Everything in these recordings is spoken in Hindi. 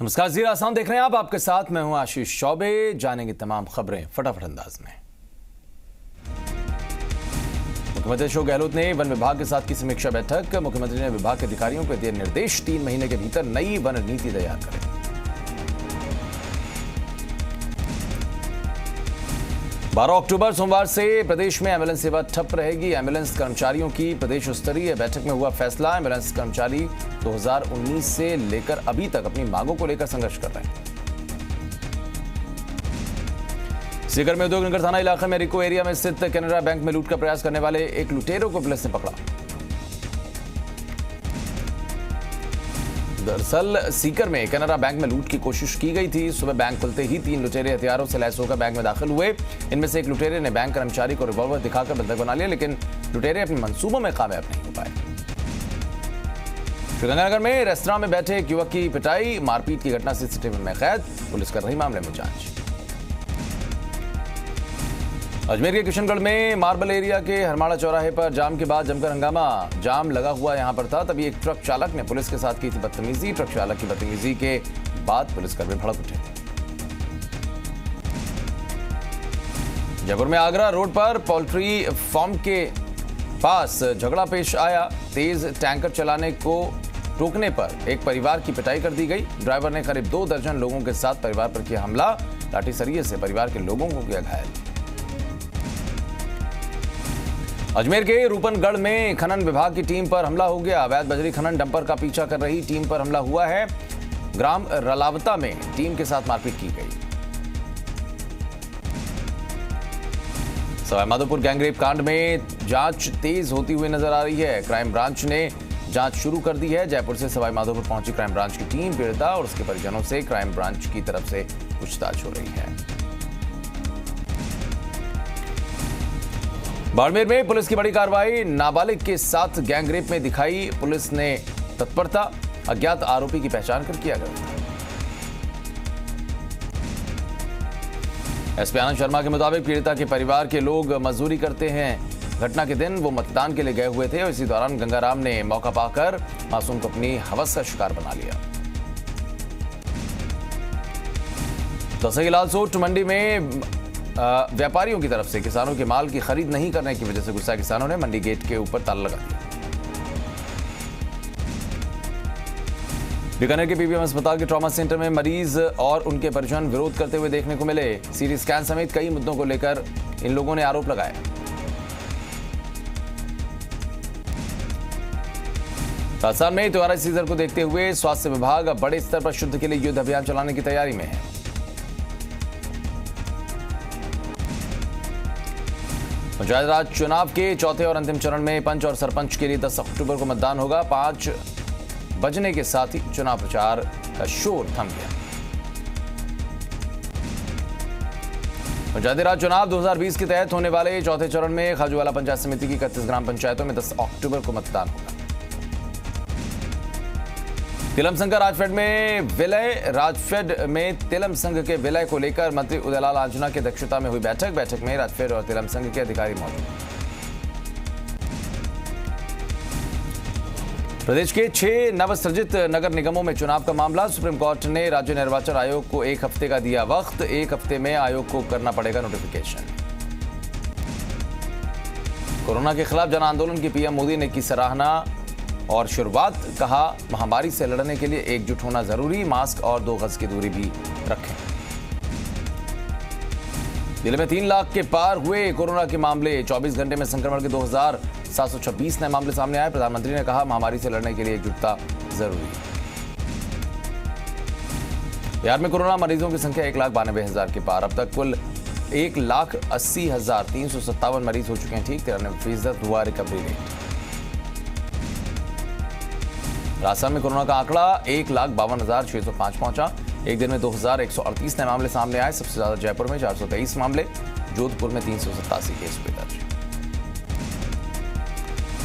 नमस्कार, ज़ीरा आसाम देख रहे हैं आप। आपके साथ मैं हूं आशीष चौबे। जानेंगे तमाम खबरें फटाफट अंदाज में। मुख्यमंत्री अशोक गहलोत ने वन विभाग के साथ की समीक्षा बैठक। मुख्यमंत्री ने विभाग के अधिकारियों को दिए निर्देश, 3 महीने के भीतर नई वन नीति तैयार करें। बारह अक्टूबर सोमवार से प्रदेश में एम्बुलेंस सेवा ठप रहेगी। एम्बुलेंस कर्मचारियों की प्रदेश स्तरीय बैठक में हुआ फैसला। एम्बुलेंस कर्मचारी 2019 से लेकर अभी तक अपनी मांगों को लेकर संघर्ष कर रहे हैं। सीकर में उद्योग नगर थाना इलाके में रिको एरिया में स्थित कैनरा बैंक में लूट का प्रयास करने वाले एक लुटेरों को पुलिस ने पकड़ा। दरअसल सीकर में कैनरा बैंक में लूट की कोशिश की गई थी। सुबह बैंक खुलते ही 3 लुटेरे हथियारों से लैस होकर बैंक में दाखिल हुए। इनमें से एक लुटेरे ने बैंक कर्मचारी को रिवॉल्वर दिखाकर बंधक बना लिया, लेकिन लुटेरे अपने मंसूबों में कामयाब नहीं हो पाए। श्रीगंगानगर में रेस्तरां में बैठे एक युवक की पिटाई, मारपीट की घटना सीसीटीवी में कैद। पुलिस कर रही मामले में जांच। अजमेर के किशनगढ़ में मार्बल एरिया के हरमाड़ा चौराहे पर जाम के बाद जमकर हंगामा। जाम लगा हुआ यहां पर था, तभी एक ट्रक चालक ने पुलिस के साथ की थी बदतमीजी। ट्रक चालक की बदतमीजी के बाद पुलिसकर्मी भड़क उठे थे। जयपुर में आगरा रोड पर पोल्ट्री फार्म के पास झगड़ा पेश आया। तेज टैंकर चलाने को रोकने पर एक परिवार की पिटाई कर दी गई। ड्राइवर ने करीब 2 दर्जन लोगों के साथ परिवार पर किया हमला। लाठी सरिये से परिवार के लोगों को किया घायल। अजमेर के रूपनगढ़ में खनन विभाग की टीम पर हमला हो गया। अवैध बजरी खनन डंपर का पीछा कर रही टीम पर हमला हुआ है। ग्राम रलावता में टीम के साथ मारपीट की गई। सवाईमाधोपुर गैंगरेप कांड में जांच तेज होती हुई नजर आ रही है। क्राइम ब्रांच ने जांच शुरू कर दी है। जयपुर से सवाईमाधोपुर पहुंची क्राइम ब्रांच की टीम पीड़िता और उसके परिजनों से क्राइम ब्रांच की तरफ से पूछताछ हो रही है। बाड़मेर में पुलिस की बड़ी कार्रवाई। नाबालिग के साथ गैंगरेप में दिखाई पुलिस ने तत्परता। अज्ञात आरोपी की पहचान कर किया गिरफ्तार। एसपी आनंद शर्मा के मुताबिक पीड़िता के परिवार के लोग मजदूरी करते हैं। घटना के दिन वो मतदान के लिए गए हुए थे और इसी दौरान गंगाराम ने मौका पाकर मासूम को अपनी हवस का शिकार बना लिया। दौसा की लालसोट मंडी में व्यापारियों की तरफ से किसानों के माल की खरीद नहीं करने की वजह से गुस्सा किसानों ने मंडी गेट के ऊपर ताला लगा दिया। बीकानेर के पीबीएम अस्पताल के ट्रॉमा सेंटर में मरीज और उनके परिजन विरोध करते हुए देखने को मिले। सीटी स्कैन समेत कई मुद्दों को लेकर इन लोगों ने आरोप लगाए। राजस्थान में त्योहारी सीजन को देखते हुए स्वास्थ्य विभाग अब बड़े स्तर पर शुद्ध के लिए युद्ध अभियान चलाने की तैयारी में है। पंचायत राज चुनाव के चौथे और अंतिम चरण में पंच और सरपंच के लिए 10 अक्टूबर को मतदान होगा। 5 बजने के साथ ही चुनाव प्रचार का शोर थम गया। पंचायती राज चुनाव 2020 के तहत होने वाले चौथे चरण में खाजूवाला पंचायत समिति की 31 ग्राम पंचायतों में 10 अक्टूबर को मतदान होगा। तिलम संघ का राजफेड में विलय। राजफेड में तिलम संघ के विलय को लेकर मंत्री उदयलाल आंजना की अध्यक्षता में हुई बैठक में राजफेड और तिलम संघ के अधिकारी मौजूद। प्रदेश के 6 नवसृजित नगर निगमों में चुनाव का मामला। सुप्रीम कोर्ट ने राज्य निर्वाचन आयोग को 1 हफ्ते का दिया वक्त। 1 हफ्ते में आयोग को करना पड़ेगा नोटिफिकेशन। कोरोना के खिलाफ जन आंदोलन की पीएम मोदी ने की सराहना और शुरुआत। कहा, महामारी से लड़ने के लिए एकजुट होना जरूरी। मास्क और 2 गज की दूरी भी रखें। जिले में 3 लाख के पार हुए कोरोना के मामले। 24 घंटे में संक्रमण के 2726 नए मामले सामने आए। प्रधानमंत्री ने कहा, महामारी से लड़ने के लिए एकजुटता जरूरी है। बिहार में कोरोना मरीजों की संख्या 1,92,000 के पार। अब तक कुल 1,80,357 मरीज हो चुके हैं ठीक। 93% हुआ रिकवरी रेट। राजस्थान में कोरोना का आंकड़ा 1,52,605 पहुंचा। एक दिन में 2,138 नए मामले सामने आए। सबसे ज्यादा जयपुर में 423 मामले, जोधपुर में 387 केस हुए दर्ज।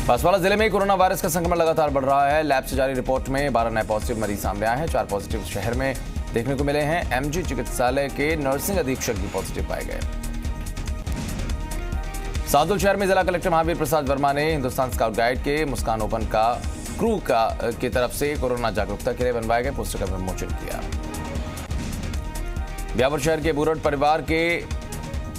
बांसवाड़ा जिले में कोरोना वायरस का संक्रमण लगातार बढ़ रहा है। लैब से जारी रिपोर्ट में 12 नए पॉजिटिव मरीज सामने आए हैं। 4 पॉजिटिव शहर में देखने को मिले हैं। एमजी चिकित्सालय के नर्सिंग अधीक्षक भी पॉजिटिव पाए गए। सादुल शहर में जिला कलेक्टर महावीर प्रसाद वर्मा ने हिंदुस्तान स्काउट गाइड के मुस्कान ओपन का क्रू की तरफ से कोरोना जागरूकता के लिए बनवाए गए पोस्टर का विमोचन किया। ब्यावर शहर के बुरट परिवार के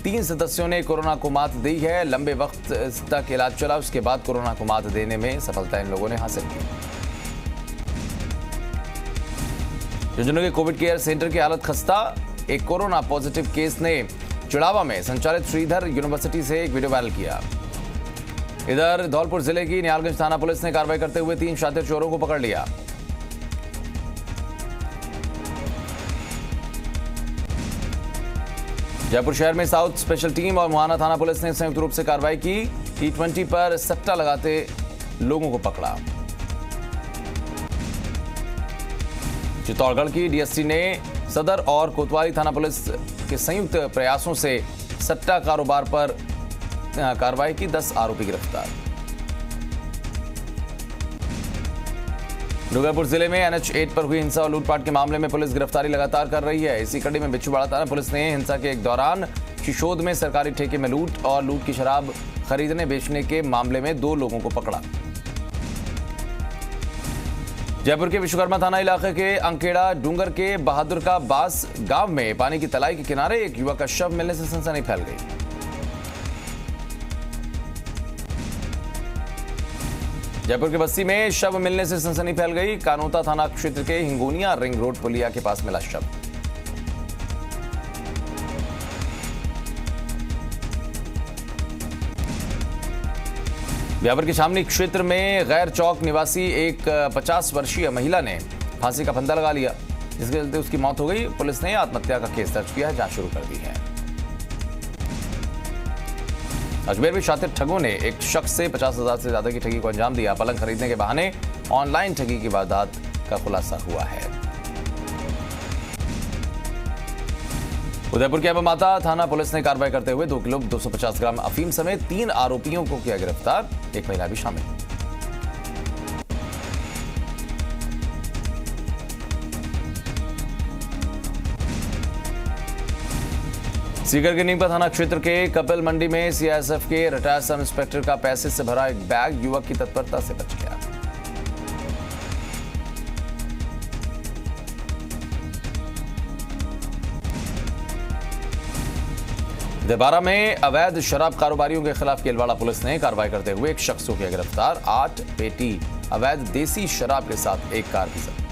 3 सदस्यों ने कोरोना को मात दी है। लंबे वक्त तक इलाज चला, उसके बाद कोरोना को मात देने में सफलता इन लोगों ने हासिल की। झुंझुनू के कोविड केयर सेंटर की हालत खस्ता। एक कोरोना पॉजिटिव केस ने चिड़ावा में संचालित श्रीधर यूनिवर्सिटी से एक वीडियो वायरल किया। इधर धौलपुर जिले की निहालगंज थाना पुलिस ने कार्रवाई करते हुए 3 शातिर चोरों को पकड़ लिया। जयपुर शहर में साउथ स्पेशल टीम और मुहाना थाना पुलिस ने संयुक्त रूप से कार्रवाई की। T20 पर सट्टा लगाते लोगों को पकड़ा। चित्तौड़गढ़ की डीएसटी ने सदर और कोतवाली थाना पुलिस के संयुक्त प्रयासों से सट्टा कारोबार पर कार्रवाई की। 10 आरोपी गिरफ्तार। डूंगरपुर जिले में NH8 पर हुई हिंसा और लूटपाट के मामले में पुलिस गिरफ्तारी लगातार कर रही है। इसी कड़ी में बिच्छूवाड़ा थाना पुलिस ने हिंसा के एक दौरान शिशोद में सरकारी ठेके में लूट और लूट की शराब खरीदने बेचने के मामले में 2 लोगों को पकड़ा। जयपुर के विश्वकर्मा थाना इलाके के अंकेड़ा डूंगर के बहादुर का बास गांव में पानी की तलाई के किनारे एक युवक का शव मिलने से सनसनी फैल गई। जयपुर के बस्ती में शव मिलने से सनसनी फैल गई। कानोता थाना क्षेत्र के हिंगोनिया रिंग रोड पुलिया के पास मिला शव। ब्यावर के छावनी क्षेत्र में गैर चौक निवासी एक 50 वर्षीय महिला ने फांसी का फंदा लगा लिया, जिसके चलते उसकी मौत हो गई। पुलिस ने आत्महत्या का केस दर्ज किया है, जांच शुरू कर दी है। अजमेर में शातिर ठगों ने एक शख्स से 50,000 से ज्यादा की ठगी को अंजाम दिया। पलंग खरीदने के बहाने ऑनलाइन ठगी की वारदात का खुलासा हुआ है। उदयपुर के माता थाना पुलिस ने कार्रवाई करते हुए 2 किलो 250 ग्राम अफीम समेत 3 आरोपियों को किया गिरफ्तार। एक महिला भी शामिल। सीकर के नीमका थाना क्षेत्र के कपिल मंडी में सीआईएसएफ के रिटायर्ड सब इंस्पेक्टर का पैसे से भरा एक बैग युवक की तत्परता से बच गया। देबारा में अवैध शराब कारोबारियों के खिलाफ केलवाड़ा पुलिस ने कार्रवाई करते हुए एक शख्स को किया गिरफ्तार। 8 पेटी अवैध देसी शराब के साथ एक कार भी जब्त।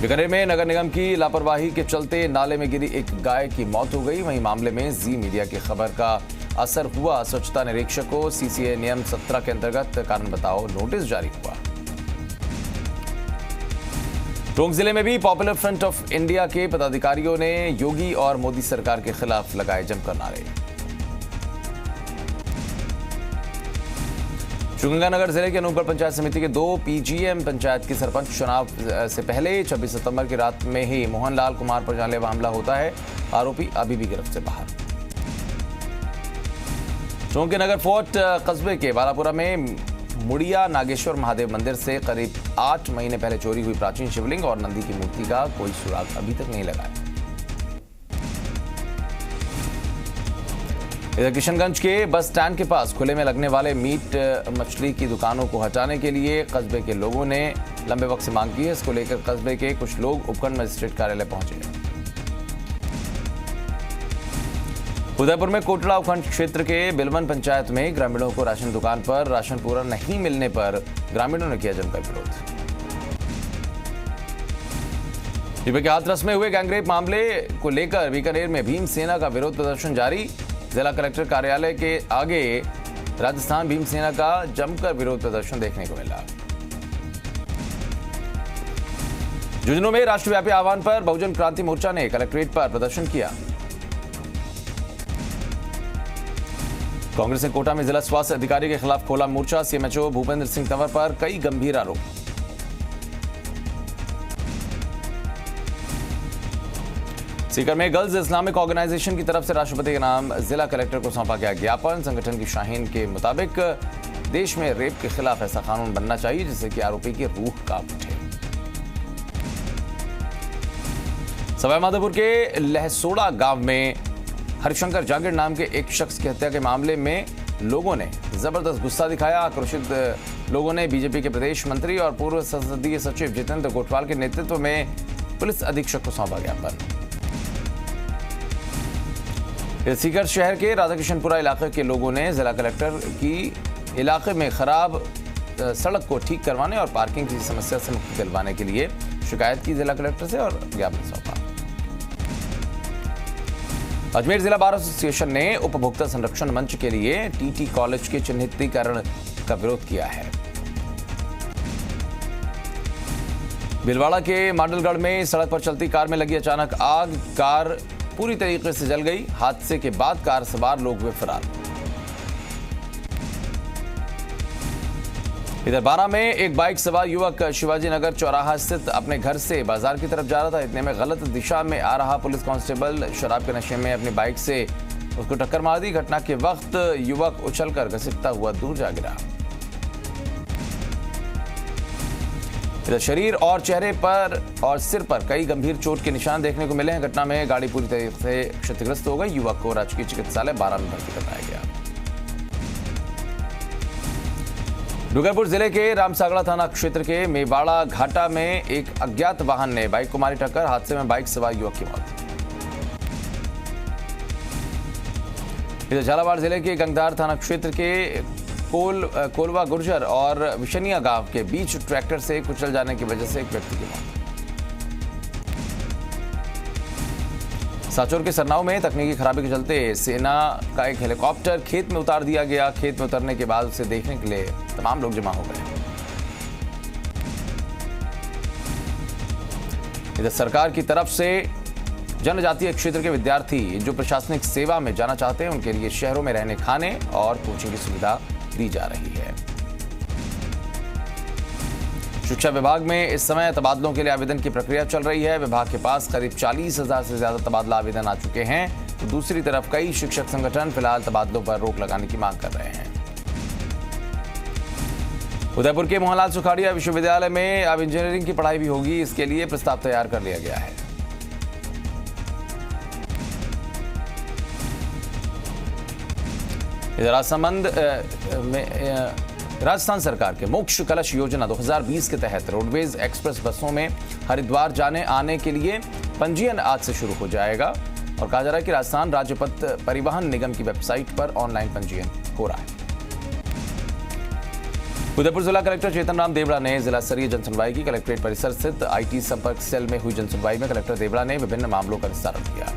बीकानेर में नगर निगम की लापरवाही के चलते नाले में गिरी एक गाय की मौत हो गई। वहीं मामले में जी मीडिया की खबर का असर हुआ। स्वच्छता निरीक्षक को सीसीए नियम 17 के अंतर्गत कारण बताओ नोटिस जारी हुआ। टोंक जिले में भी पॉपुलर फ्रंट ऑफ इंडिया के पदाधिकारियों ने योगी और मोदी सरकार के खिलाफ लगाए जमकर नारे। श्रीगंगानगर जिले के अनूपगढ़ पंचायत समिति के 2 पीजीएम पंचायत की सरपंच चुनाव से पहले 26 सितंबर की रात में ही मोहनलाल कुमार पर जानलेवा हमला होता है। आरोपी अभी भी गिरफ्त से बाहर। टोंक के नगर फोर्ट कस्बे के बालापुरा में मुड़िया नागेश्वर महादेव मंदिर से करीब 8 महीने पहले चोरी हुई प्राचीन शिवलिंग और नंदी की मूर्ति का कोई सुराग अभी तक नहीं लगा है। इधर किशनगंज के बस स्टैंड के पास खुले में लगने वाले मीट मछली की दुकानों को हटाने के लिए कस्बे के लोगों ने लंबे वक्त से मांग की है। इसको लेकर कस्बे के कुछ लोग उपखंड मजिस्ट्रेट कार्यालय पहुंचे। उदयपुर में कोटड़ा उपखंड क्षेत्र के बिलवन पंचायत में ग्रामीणों को राशन दुकान पर राशन पूरा नहीं मिलने पर ग्रामीणों ने किया जमकर विरोध। यूपी के हाथरस में हुए गैंगरेप मामले को लेकर बीकानेर में भीमसेना का विरोध प्रदर्शन जारी। जिला कलेक्टर कार्यालय के आगे राजस्थान भीमसेना का जमकर विरोध प्रदर्शन देखने को मिला। झुंझुनू में राष्ट्रव्यापी आह्वान पर बहुजन क्रांति मोर्चा ने कलेक्ट्रेट पर प्रदर्शन किया। कांग्रेस ने कोटा में जिला स्वास्थ्य अधिकारी के खिलाफ खोला मोर्चा। सीएमएचओ भूपेंद्र सिंह तंवर पर कई गंभीर आरोप। सीकर में गर्ल्स इस्लामिक ऑर्गेनाइजेशन की तरफ से राष्ट्रपति के नाम जिला कलेक्टर को सौंपा गया ज्ञापन। संगठन की शाहीन के मुताबिक देश में रेप के खिलाफ ऐसा कानून बनना चाहिए जिससे कि आरोपी की रूह कांप उठे। सवाईमाधोपुर के लहसोड़ा गांव में हरिशंकर जागीर नाम के एक शख्स की हत्या के मामले में लोगों ने जबरदस्त गुस्सा दिखाया। आक्रोशित लोगों ने बीजेपी के प्रदेश मंत्री और पूर्व संसदीय सचिव जितेंद्र गोठवाल के नेतृत्व में पुलिस अधीक्षक को सौंपा ज्ञापन। सीकर शहर के राधाकिशनपुरा इलाके के लोगों ने जिला कलेक्टर की इलाके में खराब सड़क को ठीक करवाने और पार्किंग की समस्या से मुक्ति दिलवाने के लिए शिकायत की जिला कलेक्टर से और ज्ञापन सौंपा। अजमेर जिला बार एसोसिएशन ने उपभोक्ता संरक्षण मंच के लिए टीटी कॉलेज के चिन्हितीकरण का विरोध किया है। भीलवाड़ा के मांडलगढ़ में सड़क पर चलती कार में लगी अचानक आग, कार पूरी तरीके से जल गई। हादसे के बाद कार सवार लोग हुए फरार। इधर बारा में एक बाइक सवार युवक शिवाजी नगर चौराहा स्थित अपने घर से बाजार की तरफ जा रहा था। इतने में गलत दिशा में आ रहा पुलिस कांस्टेबल शराब के नशे में अपनी बाइक से उसको टक्कर मार दी। घटना के वक्त युवक उछलकर घसीटता हुआ दूर जा गिरा। इधर शरीर और चेहरे पर और सिर पर कई गंभीर चोट के निशान देखने को मिले हैं। घटना में गाड़ी पूरी तरह से क्षतिग्रस्त हो गई। युवक को राजकीय चिकित्सालय बारा में भर्ती कराया गया। डूंगरपुर जिले के रामसागड़ा थाना क्षेत्र के मेवाड़ा घाटा में एक अज्ञात वाहन ने बाइक को मारी टक्कर। हादसे में बाइक सवार युवक की मौत। इधर झालावाड़ जिले के गंगधार थाना क्षेत्र के कोलवा गुर्जर और विशनिया गांव के बीच ट्रैक्टर से कुचल जाने की वजह से एक व्यक्ति की मौत। साचौर के सरनाऊ में तकनीकी खराबी के चलते सेना का एक हेलीकॉप्टर खेत में उतार दिया गया। खेत में उतरने के बाद उसे देखने के लिए तमाम लोग जमा हो गए। इधर सरकार की तरफ से जनजातीय क्षेत्र के विद्यार्थी जो प्रशासनिक सेवा में जाना चाहते हैं उनके लिए शहरों में रहने, खाने और कोचिंग की सुविधा दी जा रही है। शिक्षा विभाग में इस समय तबादलों के लिए आवेदन की प्रक्रिया चल रही है। विभाग के पास करीब 40,000 से ज्यादा तबादला आवेदन आ चुके हैं। तो दूसरी तरफ कई शिक्षक संगठन फिलहाल तबादलों पर रोक लगाने की मांग कर रहे हैं। उदयपुर के मोहनलाल सुखाड़िया विश्वविद्यालय में अब इंजीनियरिंग की पढ़ाई भी होगी। इसके लिए प्रस्ताव तैयार कर लिया गया है। इधर राजसमंद में राजस्थान सरकार के मोक्ष कलश योजना 2020 के तहत रोडवेज एक्सप्रेस बसों में हरिद्वार जाने आने के लिए पंजीयन आज से शुरू हो जाएगा। और कहा जा रहा है कि राजस्थान राज्य पथ परिवहन निगम की वेबसाइट पर ऑनलाइन पंजीयन हो रहा है। उदयपुर जिला कलेक्टर चेतन राम देवड़ा ने जिला स्तरीय जनसुनवाई की। कलेक्ट्रेट परिसर स्थित IT संपर्क सेल में हुई जनसुनवाई में कलेक्टर देवड़ा ने विभिन्न मामलों का निस्तारण किया।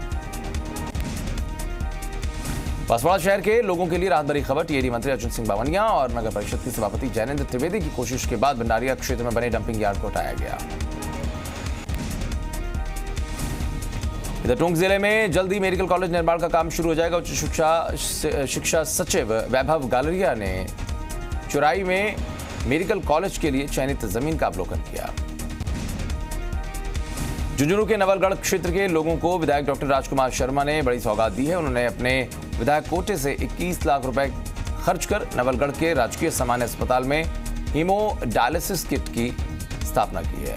बांसवाड़ा शहर के लोगों के लिए राहत भरी खबर। टीएडी मंत्री अर्जुन सिंह बावनिया और नगर परिषद के सभापति जैनेन्द्र त्रिवेदी की कोशिश के बाद भंडारिया क्षेत्र में बने डंपिंग यार्ड को हटाया गया। इधर टोंक जिले में जल्दी मेडिकल कॉलेज निर्माण का काम शुरू हो जाएगा। उच्च शिक्षा सचिव वैभव गालरिया ने चुराई में मेडिकल कॉलेज के लिए चयनित जमीन का अवलोकन किया। झुंझुनू के नवलगढ़ क्षेत्र के लोगों को विधायक डॉक्टर राजकुमार शर्मा ने बड़ी सौगात दी है। उन्होंने अपने विधायक कोटे से 21 लाख रुपए खर्च कर नवलगढ़ के राजकीय सामान्य अस्पताल में हीमो डायलिसिस किट की स्थापना की है।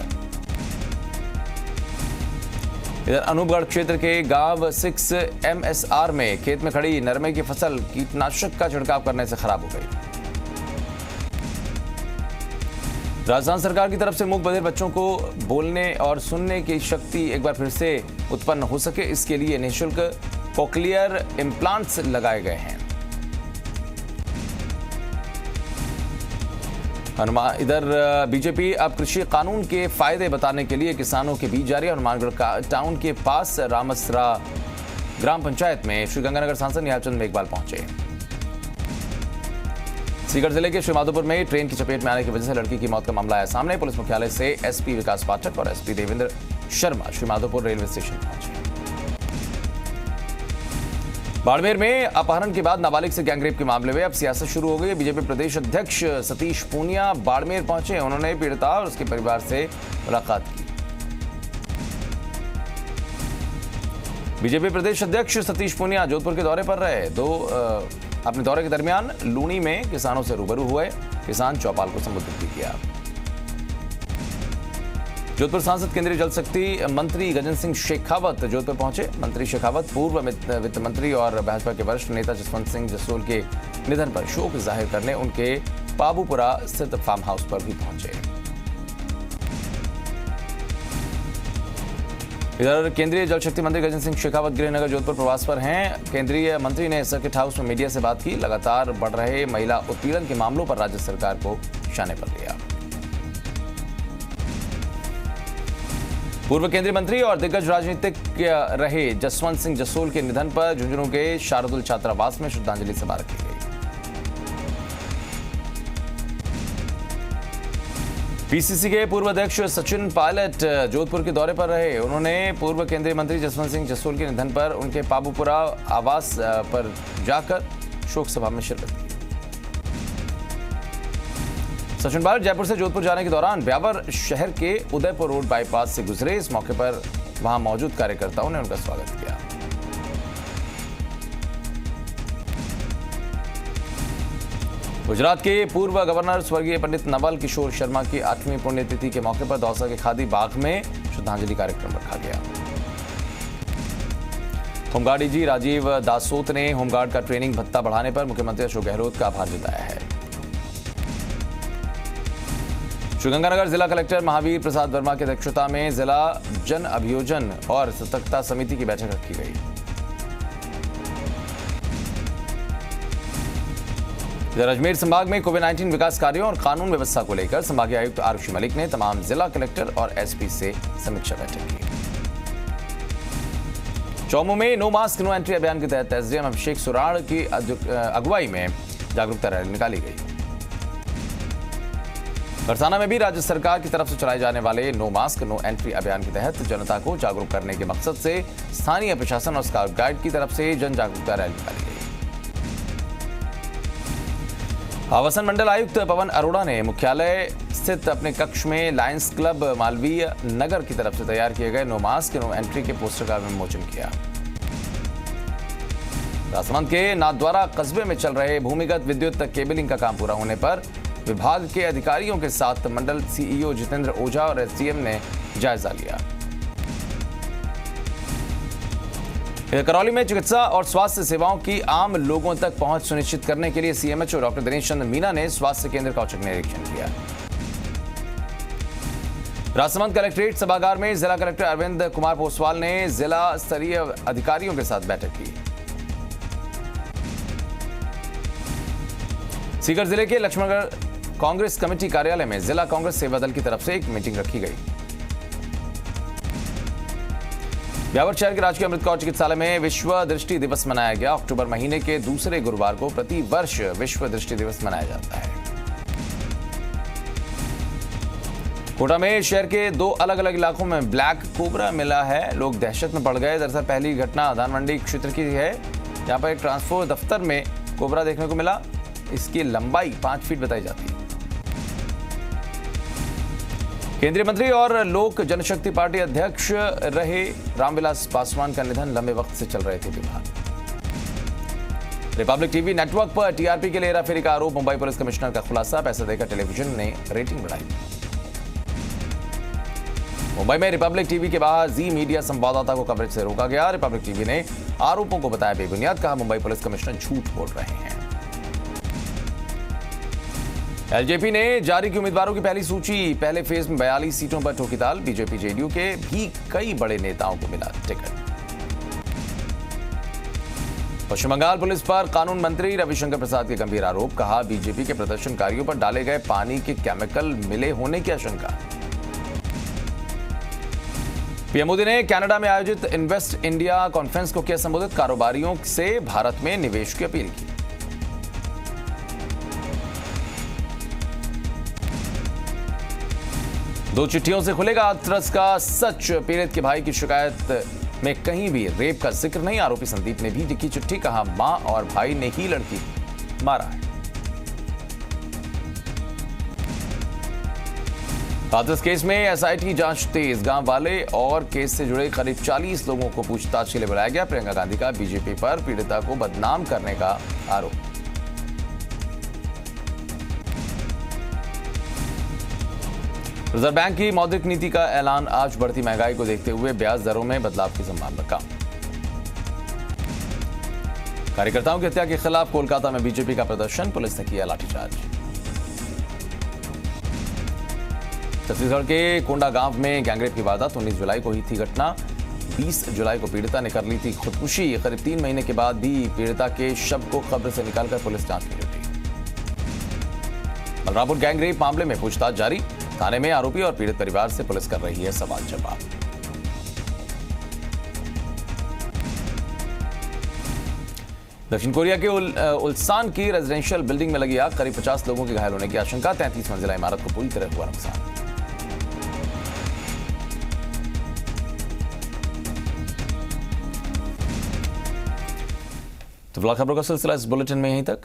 इधर अनूपगढ़ क्षेत्र के गांव 6 MSR में खेत में खड़ी नरमे की फसल कीटनाशक का छिड़काव करने से खराब हो गई। राजस्थान सरकार की तरफ से मूक बधिर बच्चों को बोलने और सुनने की शक्ति एक बार फिर से उत्पन्न हो सके, इसके लिए निःशुल्क कोक्लियर इम्प्लांट्स लगाए गए हैं। इधर बीजेपी अब कृषि कानून के फायदे बताने के लिए किसानों के बीच जा रही है। हनुमानगढ़ टाउन के पास रामसरा ग्राम पंचायत में श्रीगंगानगर सांसद निहालचंद मेघवाल पहुंचे। सीकर जिले के श्रीमाधोपुर में ट्रेन की चपेट में आने की वजह से लड़की की मौत का मामला आया सामने। पुलिस मुख्यालय से SP विकास पाठक और SP Devendra Sharma Shrimadhopur railway station पहुंचे। बाड़मेर में अपहरण के बाद नाबालिग से गैंगरेप के मामले में अब सियासत शुरू हो गई है। बीजेपी प्रदेश अध्यक्ष सतीश पूनिया बाड़मेर पहुंचे। उन्होंने पीड़िता और उसके परिवार से मुलाकात की। बीजेपी प्रदेश अध्यक्ष सतीश पूनिया जोधपुर के दौरे पर रहे। अपने दौरे के दरमियान लूनी में किसानों से रूबरू हुए। किसान चौपाल को संबोधित भी किया। जोधपुर सांसद केंद्रीय जल शक्ति मंत्री गजेंद्र सिंह शेखावत जोधपुर पहुंचे। मंत्री शेखावत पूर्व वित्त मंत्री और भाजपा के वरिष्ठ नेता जसवंत सिंह जसोल के निधन पर शोक जाहिर करने उनके पाबूपुरा स्थित फार्म हाउस पर भी पहुंचे। इधर केंद्रीय जल शक्ति मंत्री गजेंद्र सिंह शेखावत गृहनगर जोधपुर प्रवास पर हैं। केंद्रीय मंत्री ने सर्किट हाउस में मीडिया से बात की। लगातार बढ़ रहे महिला उत्पीड़न के मामलों पर राज्य सरकार को निशाने पर लिया। पूर्व केंद्रीय मंत्री और दिग्गज राजनीतिक रहे जसवंत सिंह जसोल के निधन पर झुंझुनू के शारदुल छात्रावास में श्रद्धांजलि सभा रखी गई। पीसीसी के पूर्व अध्यक्ष सचिन पायलट जोधपुर के दौरे पर रहे। उन्होंने पूर्व केंद्रीय मंत्री जसवंत सिंह जसोल के निधन पर उनके पाबूपुरा आवास पर जाकर शोक सभा में शिरकत की। सचिन पायलट जयपुर से जोधपुर जाने के दौरान ब्यावर शहर के उदयपुर रोड बाईपास से गुजरे। इस मौके पर वहां मौजूद कार्यकर्ताओं ने उनका स्वागत किया। गुजरात के पूर्व गवर्नर स्वर्गीय पंडित नवल किशोर शर्मा की 8वीं पुण्यतिथि के मौके पर दौसा के खादी बाग में श्रद्धांजलि कार्यक्रम रखा गया। होमगार्ड डीजी राजीव दासोत ने होमगार्ड का ट्रेनिंग भत्ता बढ़ाने पर मुख्यमंत्री अशोक गहलोत का आभार जताया है। श्रीगंगानगर जिला कलेक्टर महावीर प्रसाद वर्मा की अध्यक्षता में जिला जन अभियोजन और सतर्कता समिति की बैठक रखी गई। इधर अजमेर संभाग में कोविड-19 विकास कार्यों और कानून व्यवस्था को लेकर संभागीय आयुक्त आरुषि मलिक ने तमाम जिला कलेक्टर और एसपी से समीक्षा बैठक की। चौमू में नो मास्क नो एंट्री अभियान के तहत एसडीएम अभिषेक सुराड़ की अगुवाई में जागरूकता रैली निकाली गई। बरसाना में भी राज्य सरकार की तरफ से चलाए जाने वाले नो मास्क नो एंट्री अभियान के तहत जनता को जागरूक करने के मकसद से स्थानीय प्रशासन और स्काउट गाइड की तरफ से जन जागरूकता रैली निकाली गई। आवासन मंडल आयुक्त पवन अरोड़ा ने मुख्यालय स्थित अपने कक्ष में लायंस क्लब मालवीय नगर की तरफ से तैयार किए गए नो मास्क नो एंट्री के पोस्टर का विमोचन किया। राजसमंद के नाथद्वारा कस्बे में चल रहे भूमिगत विद्युत केबलिंग का काम पूरा होने पर विभाग के अधिकारियों के साथ मंडल सीईओ जितेंद्र ओझा और एसडीएम ने जायजा लिया। करौली में चिकित्सा और स्वास्थ्य सेवाओं की आम लोगों तक पहुंच सुनिश्चित करने के लिए सीएमएचओ डॉक्टर दिनेश चंद्र मीना ने स्वास्थ्य केंद्र का औचक निरीक्षण किया। राजसमंद कलेक्ट्रेट सभागार में जिला कलेक्टर अरविंद कुमार पोसवाल ने जिला स्तरीय अधिकारियों के साथ बैठक की। सीकर जिले के लक्ष्मणगढ़ कांग्रेस कमेटी कार्यालय में जिला कांग्रेस सेवा दल की तरफ से एक मीटिंग रखी गई। ब्यावर शहर के राजकीय अमृत कौर चिकित्सालय में विश्व दृष्टि दिवस मनाया गया। अक्टूबर महीने के दूसरे गुरुवार को प्रति वर्ष विश्व दृष्टि दिवस मनाया जाता है। कोटा में शहर के 2 अलग अलग इलाकों में ब्लैक कोबरा मिला है। लोग दहशत में पड़ गए। दरअसल पहली घटना धानमंडी क्षेत्र की है, जहां पर एक ट्रांसपोर्ट दफ्तर में कोबरा देखने को मिला। इसकी लंबाई 5 फीट बताई जाती है। केंद्रीय मंत्री और लोक जनशक्ति पार्टी अध्यक्ष रहे रामविलास पासवान का निधन। लंबे वक्त से चल रहे थे विवाद। रिपब्लिक टीवी नेटवर्क पर टीआरपी के लिए हेराफेरी का आरोप। मुंबई पुलिस कमिश्नर का खुलासा। पैसा देकर टेलीविजन ने रेटिंग बढ़ाई। मुंबई में रिपब्लिक टीवी के बाहर जी मीडिया संवाददाता को कवरेज से रोका गया। रिपब्लिक टीवी ने आरोपों को बताया बेबुनियाद। कहा मुंबई पुलिस कमिश्नर झूठ बोल रहे हैं। एलजेपी ने जारी की उम्मीदवारों की पहली सूची। पहले फेज में 42 सीटों पर ठोकी ताल। बीजेपी जेडीयू के भी कई बड़े नेताओं को मिला टिकट। पश्चिम बंगाल पुलिस पर कानून मंत्री रविशंकर प्रसाद के गंभीर आरोप। कहा बीजेपी के प्रदर्शनकारियों पर डाले गए पानी के केमिकल मिले होने की आशंका। पीएम मोदी ने कनाडा में आयोजित इन्वेस्ट इंडिया कॉन्फ्रेंस को किया संबोधित। कारोबारियों से भारत में निवेश की अपील की। दो चिट्ठियों से खुलेगा हाथरस का सच। पीड़ित के भाई की शिकायत में कहीं भी रेप का जिक्र नहीं। आरोपी संदीप ने भी लिखी चिट्ठी। कहा मां और भाई ने ही लड़की मारा है। हाथरस केस में एसआईटी जांच तेज। गांव वाले और केस से जुड़े करीब 40 लोगों को पूछताछ के लिए बुलाया गया। प्रियंका गांधी का बीजेपी पर पीड़िता को बदनाम करने का आरोप। रिजर्व बैंक की मौद्रिक नीति का ऐलान। आज बढ़ती महंगाई को देखते हुए ब्याज दरों में बदलाव की संभावना कम। कार्यकर्ताओं की हत्या के खिलाफ कोलकाता में बीजेपी का प्रदर्शन। पुलिस ने किया लाठीचार्ज। छत्तीसगढ़ के कोंडा गांव में गैंगरेप की वारदात। 19 जुलाई को ही थी घटना। 20 जुलाई को पीड़िता ने कर ली थी खुदकुशी। करीब 3 महीने के बाद भी पीड़िता के शव को कब्र से निकालकर पुलिस जांच में जुटी। बलरामपुर गैंगरेप मामले में पूछताछ जारी। थाने में आरोपी और पीड़ित परिवार से पुलिस कर रही है सवाल जवाब। दक्षिण कोरिया के उल्सान की रेजिडेंशियल बिल्डिंग में लगी आग। करीब 50 लोगों के घायल होने की आशंका। 33 मंजिला इमारत को पूरी तरह हुआ नुकसान। तो फिलहाल खबरों का सिलसिला इस बुलेटिन में यहीं तक।